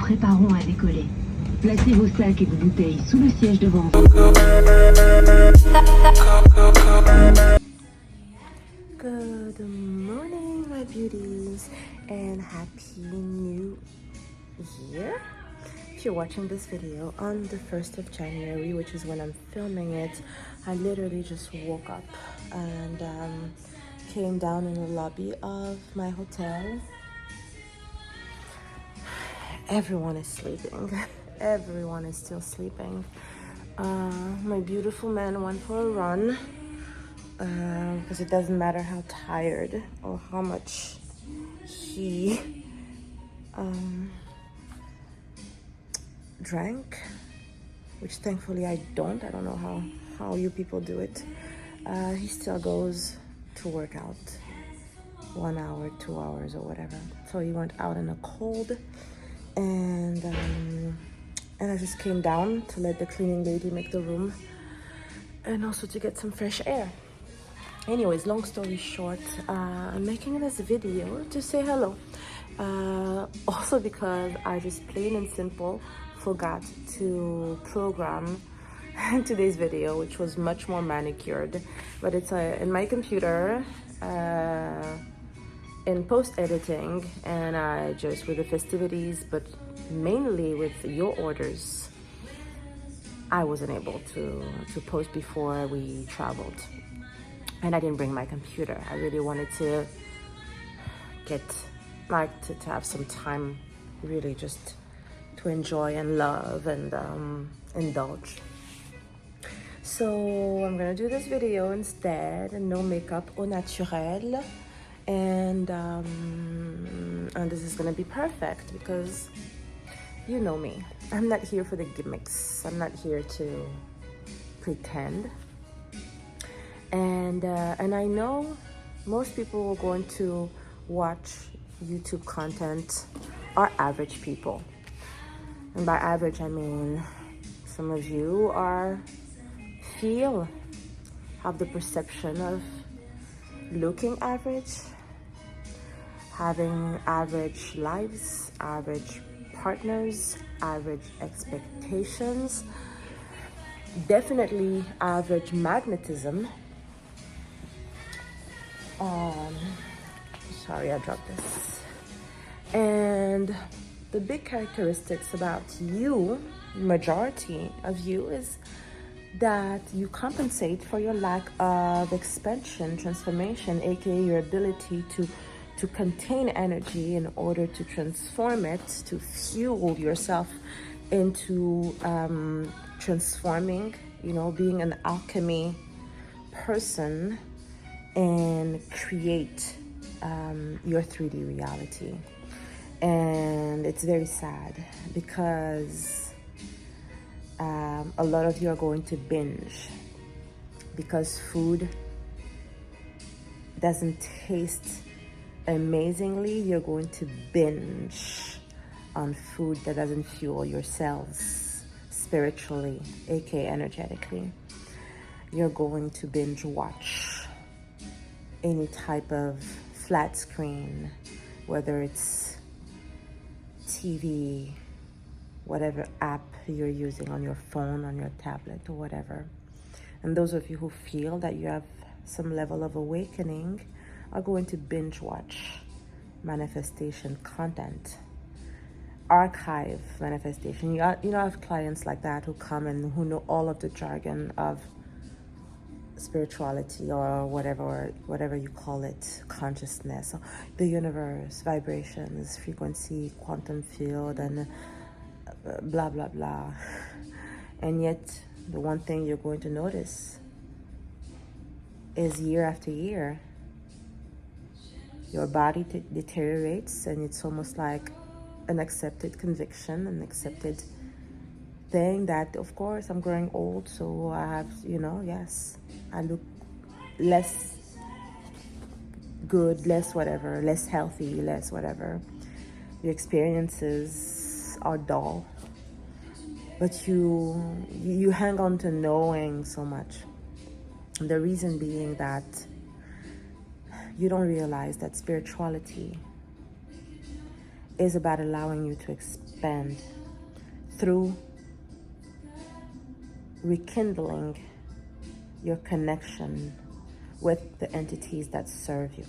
préparons à décoller. Placez vos sacs et vos bouteilles sous le siège devant vous. Good morning, my beauties, and happy new year. If you're watching this video on the 1st of January, which is when I'm filming it, I literally just woke up and came down in the lobby of my hotel. Everyone is sleeping. Everyone is still sleeping. My beautiful man went for a run because it doesn't matter how tired or how much he drank, which thankfully I don't. I don't know how you people do it. He still goes to work out 1 hour, 2 hours or whatever. So he went out in the cold, and I just came down to let the cleaning lady make the room and also to get some fresh air. Anyways, long story short, I'm making this video to say hello. Also because I just plain and simple forgot to program today's video, which was much more manicured, but it's in my computer in post-editing, and I just, with the festivities, but mainly with your orders, I wasn't able to post before we traveled, and I didn't bring my computer. I really wanted to get to have some time really just to enjoy and love and indulge. So I'm gonna do this video instead, and no makeup, au naturel, and this is gonna be perfect because you know me. I'm not here for the gimmicks. I'm not here to pretend. And I know most people are going to watch YouTube content are average people. And by average, I mean some of you have the perception of looking average, having average lives, average partners, average expectations, definitely average magnetism. Sorry, I dropped this. And the big characteristics about you, majority of you, is that you compensate for your lack of expansion, transformation, aka your ability to contain energy in order to transform it, to fuel yourself into transforming, being an alchemy person and create your 3D reality. And it's very sad because a lot of you are going to binge because food doesn't taste amazingly. You're going to binge on food that doesn't fuel your cells spiritually, aka energetically. You're going to binge watch any type of flat screen, whether it's TV, whatever app you're using on your phone, on your tablet, or whatever. And those of you who feel that you have some level of awakening are going to binge watch manifestation content, archive manifestation. I have clients like that who come and who know all of the jargon of spirituality or whatever you call it, consciousness, the universe, vibrations, frequency, quantum field, and blah blah blah. And yet the one thing you're going to notice is year after year your body deteriorates, and it's almost like an accepted conviction, an accepted thing that, of course, I'm growing old, so I have, yes, I look less good, less whatever, less healthy, less whatever. Your experiences are dull, but you hang on to knowing so much. The reason being that you don't realize that spirituality is about allowing you to expand through rekindling your connection with the entities that serve you.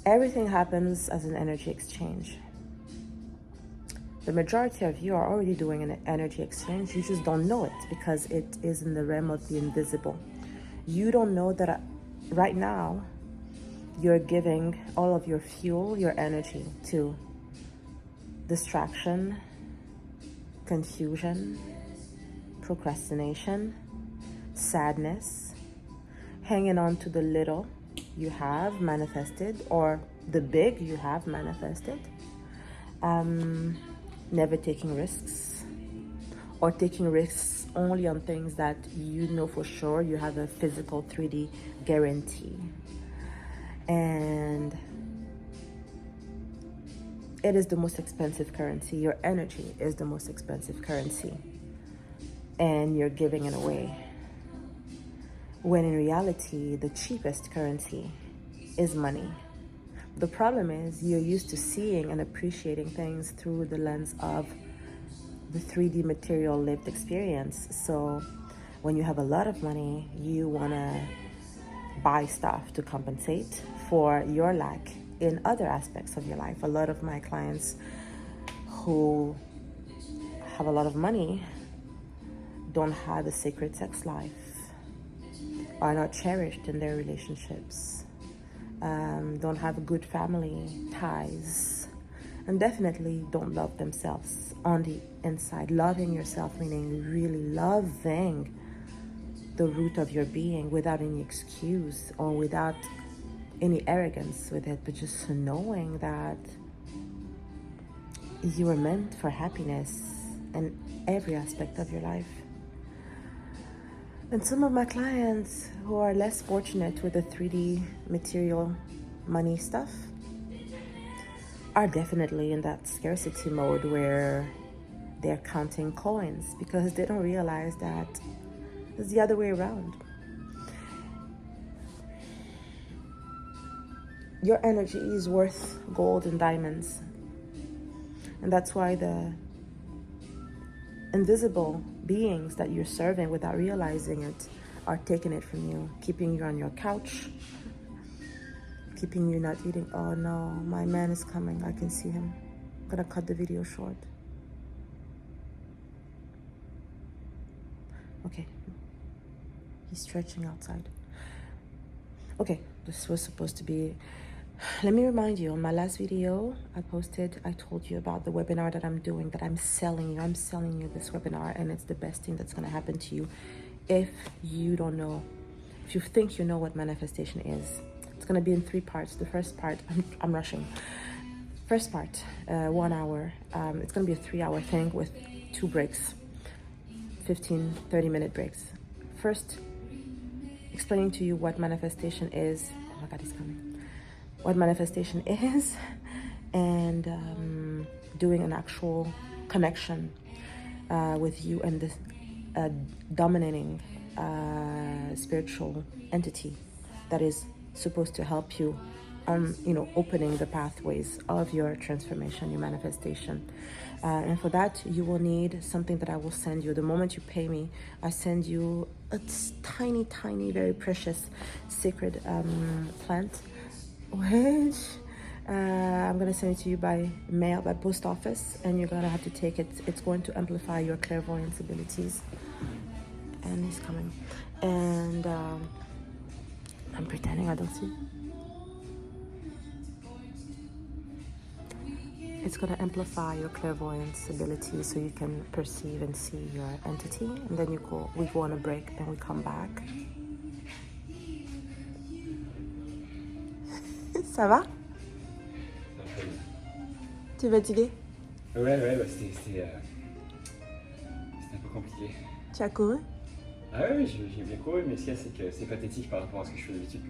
Everything happens as an energy exchange. The majority of you are already doing an energy exchange. You just don't know it because it is in the realm of the invisible. You don't know that right now you're giving all of your fuel, your energy to distraction, confusion, procrastination, sadness, hanging on to the little you have manifested or the big you have manifested, never taking risks or taking risks only on things that you know for sure you have a physical 3D guarantee. And it is the most expensive currency. Your energy is the most expensive currency, and you're giving it away. When in reality, the cheapest currency is money. The problem is you're used to seeing and appreciating things through the lens of the 3D material lived experience. So when you have a lot of money, you want to buy stuff to compensate for your lack in other aspects of your life. A lot of my clients who have a lot of money don't have a sacred sex life, are not cherished in their relationships, don't have good family ties, and definitely don't love themselves on the inside. Loving yourself meaning really loving the root of your being without any excuse or without any arrogance with it, but just knowing that you are meant for happiness in every aspect of your life. And some of my clients who are less fortunate with the 3D material money stuff are definitely in that scarcity mode where they're counting coins because they don't realize that it's the other way around. Your energy is worth gold and diamonds. And that's why the invisible beings that you're serving without realizing it are taking it from you, keeping you on your couch, keeping you not eating. Oh no, my man is coming. I can see him. I'm gonna cut the video short. Okay. He's stretching outside. Okay, this was supposed to be... Let me remind you, on my last video I posted, I told you about the webinar that I'm doing, that I'm selling you. I'm selling you this webinar, and it's the best thing that's going to happen to you if you don't know, if you think you know what manifestation is. It's going to be in 3 parts. The first part, I'm rushing. First part, 1 hour. It's going to be a 3-hour thing with 2 breaks, 15, 30-minute breaks. First, explaining to you what manifestation is. Oh my God, he's coming. What manifestation is, and doing an actual connection with you and this dominating spiritual entity that is supposed to help you opening the pathways of your transformation, your manifestation. And for that, you will need something that I will send you. The moment you pay me, I send you a tiny, tiny, very precious, sacred plant, which I'm going to send it to you by mail, by post office, and you're going to have to take it. It's going to amplify your clairvoyance abilities. And he's coming. And I'm pretending I don't see. It's going to amplify your clairvoyance ability so you can perceive and see your entity. And then we go on a break, then we come back. Ça va? Tu es fatigué? Ouais, bah c'était un peu compliqué. Tu as couru? Ah oui, j'ai bien couru, mais ce qu'il y a, c'est que c'est pathétique par rapport à ce que je fais d'habitude.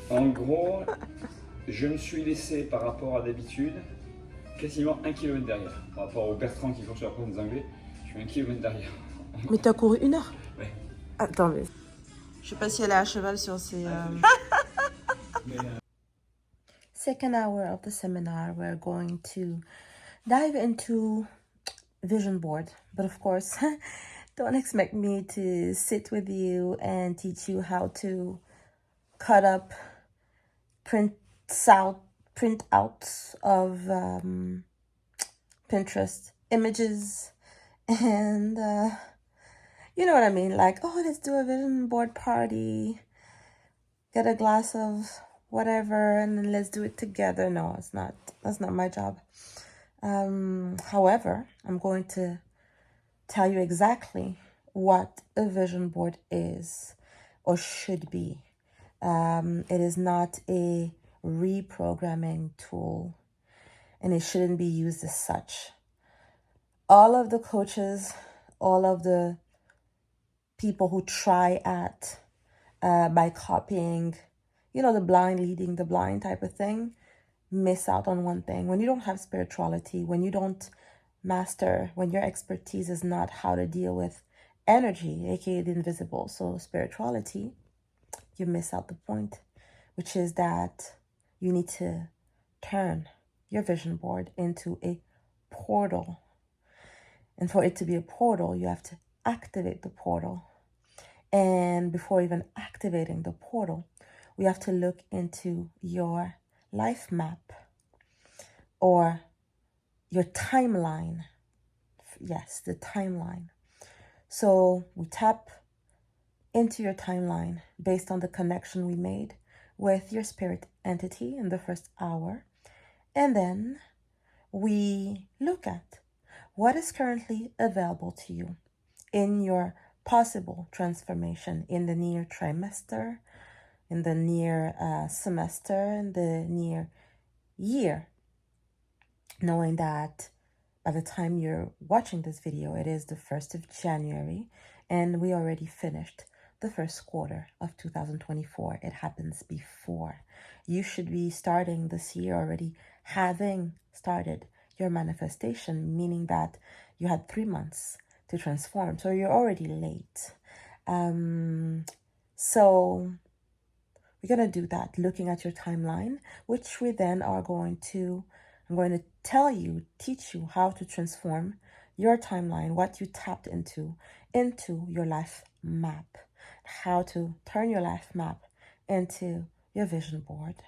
En gros, je me suis laissé par rapport à d'habitude quasiment 1 km derrière. Par rapport au Bertrand qui court sur la course des Anglais, je suis 1 km derrière. Mais t'as couru 1 heure? Ouais. Attends, mais... Je sais pas si elle est à cheval sur ses... second hour of the seminar, we're going to dive into vision board. But of course, don't expect me to sit with you and teach you how to cut up print outs of Pinterest images and you know what I mean, like, oh, let's do a vision board party, get a glass of whatever, and then let's do it together. No, that's not my job. However, I'm going to tell you exactly what a vision board is or should be. It is not a reprogramming tool, and it shouldn't be used as such. All of the coaches, all of the people who try at by copying, the blind leading the blind type of thing, miss out on one thing. When you don't have spirituality, when you don't master, when your expertise is not how to deal with energy, aka the invisible, so spirituality, you miss out the point, which is that you need to turn your vision board into a portal. And for it to be a portal, you have to activate the portal. And before even activating the portal, we have to look into your life map or your timeline. Yes, the timeline. So we tap into your timeline based on the connection we made with your spirit entity in the first hour. And then we look at what is currently available to you in your possible transformation in the near trimester, in the near semester, in the near year, knowing that by the time you're watching this video, it is the 1st of January, and we already finished the first quarter of 2024. It happens before. You should be starting this year already having started your manifestation, meaning that you had 3 months to transform. So you're already late. So we're going to do that, looking at your timeline, which we then are I'm going to teach you how to transform your timeline, what you tapped into your life map, how to turn your life map into your vision board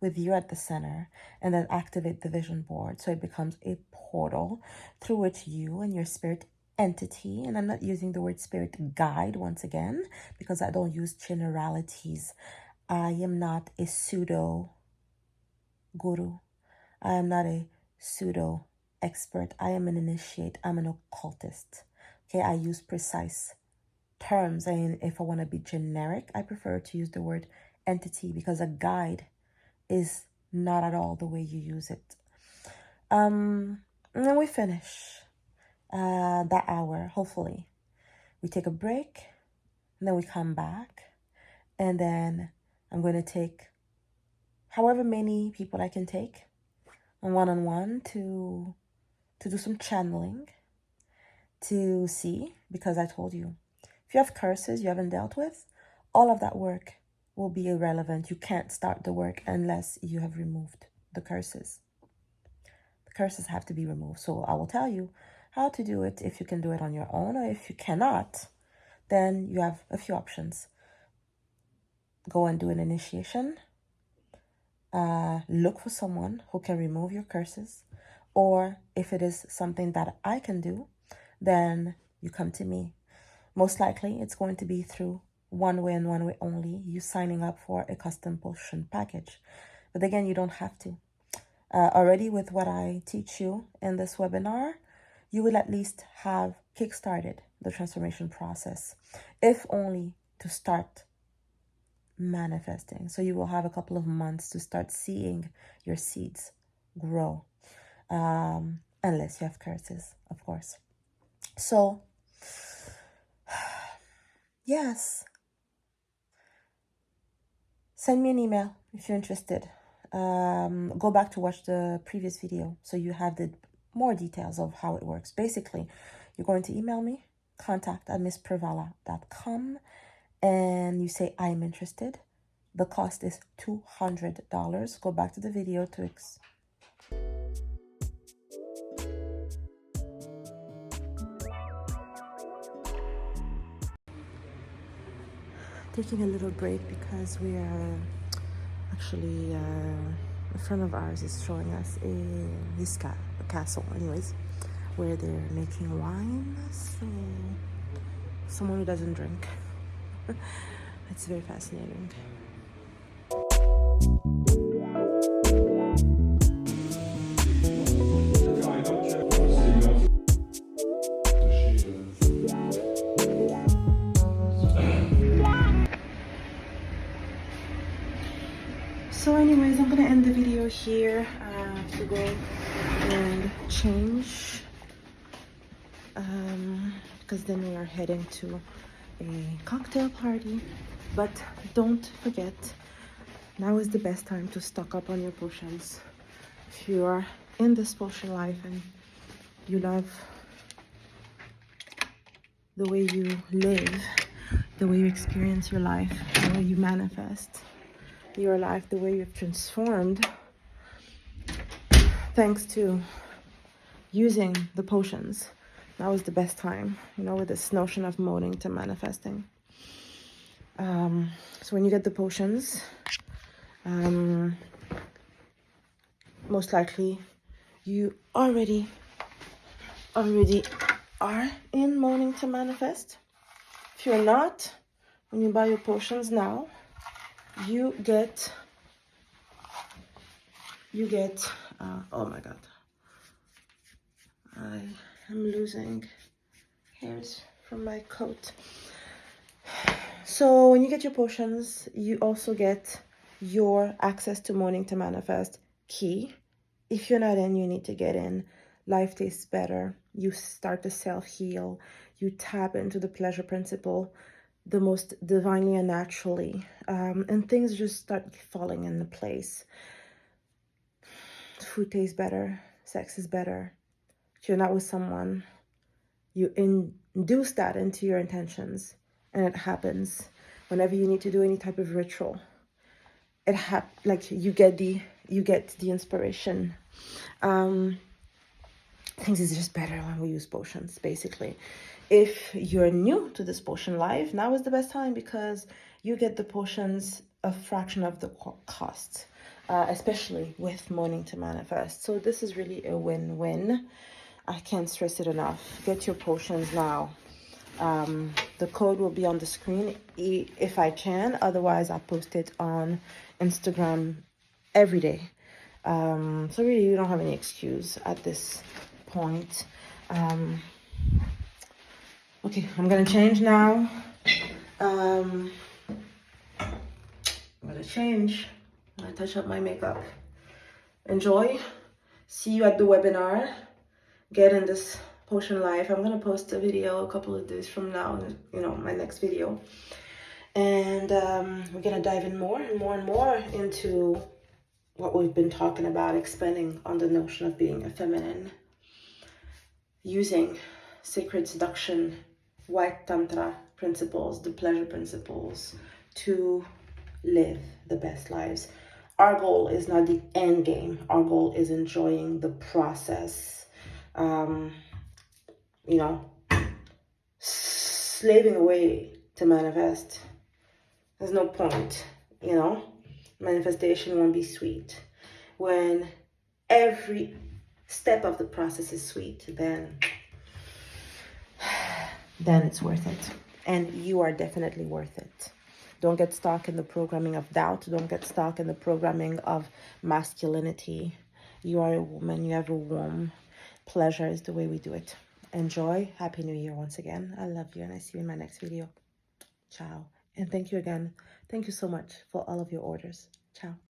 with you at the center, and then activate the vision board so it becomes a portal through which you and your spirit entity, and I'm not using the word spirit guide once again because I don't use generalities. I am not a pseudo guru. I am not a pseudo expert. I am an initiate. I'm an occultist. Okay, I use precise terms. And if I want to be generic, I prefer to use the word entity because a guide is not at all the way you use it. And then we finish that hour, hopefully. We take a break, and then we come back, and then I'm going to take however many people I can take one-on-one to do some channeling, to see, because I told you, if you have curses you haven't dealt with, all of that work will be irrelevant. You can't start the work unless you have removed the curses. The curses have to be removed. So I will tell you how to do it if you can do it on your own, or if you cannot, then you have a few options. Go and do an initiation. Look for someone who can remove your curses, or if it is something that I can do, then you come to me. Most likely it's going to be through one way and one way only, you signing up for a custom potion package. But again, you don't have to. Already with what I teach you in this webinar, you will at least have kickstarted the transformation process, if only to start manifesting. So you will have a couple of months to start seeing your seeds grow, unless you have curses, of course. So yes, send me an email if you're interested. Go back to watch the previous video so you have the more details of how it works. Basically, you're going to email me, contact@misspravala.com, and you say I'm interested. The cost is $200. Go back to the video to taking a little break because we are actually a friend of ours is showing us a castle anyways, where they're making wine. So someone who doesn't drink. It's very fascinating. So anyways, I'm gonna end the video here. To go and change because then we are heading to a cocktail party. But don't forget, now is the best time to stock up on your potions. If you are in this potion life and you love the way you live, the way you experience your life, the way you manifest your life, the way you've transformed thanks to using the potions, now is the best time, you know, with this notion of molding to manifesting. So when you get the potions, most likely you already are in molding to manifest. If you're not, when you buy your potions now, you get oh my god, I am losing hairs from my coat. So when you get your potions, you also get your access to molding to manifest key. If you're not in, you need to get in. Life tastes better. You start to self-heal. You tap into the pleasure principle the most divinely and naturally, and things just start falling into place. Food tastes better, sex is better. If you're not with someone, you induce that into your intentions, and it happens. Whenever you need to do any type of ritual, like you get the inspiration. Things is just better when we use potions, basically. If you're new to this potion life, now is the best time because you get the potions a fraction of the cost, especially with molding to manifest. So this is really a win-win. I can't stress it enough. Get your potions now. The code will be on the screen if I can. Otherwise, I'll post it on Instagram every day. So really, you don't have any excuse at this point. Okay, I'm gonna change now. I'm gonna change. I'm gonna touch up my makeup. Enjoy. See you at the webinar. Get in this potion life. I'm gonna post a video a couple of days from now, you know, my next video. And we're gonna dive in more and more and more into what we've been talking about, expanding on the notion of being a feminine, using sacred seduction, white tantra principles, the pleasure principles to live the best lives. Our goal is not the end game. Our goal is enjoying the process. You know, slaving away to manifest. There's no point, you know. Manifestation won't be sweet. When every step of the process is sweet, then it's worth it. And you are definitely worth it. Don't get stuck in the programming of doubt. Don't get stuck in the programming of masculinity. You are a woman. You have a womb. Pleasure is the way we do it. Enjoy. Happy New Year once again. I love you, and I see you in my next video. Ciao. And thank you again. Thank you so much for all of your orders. Ciao.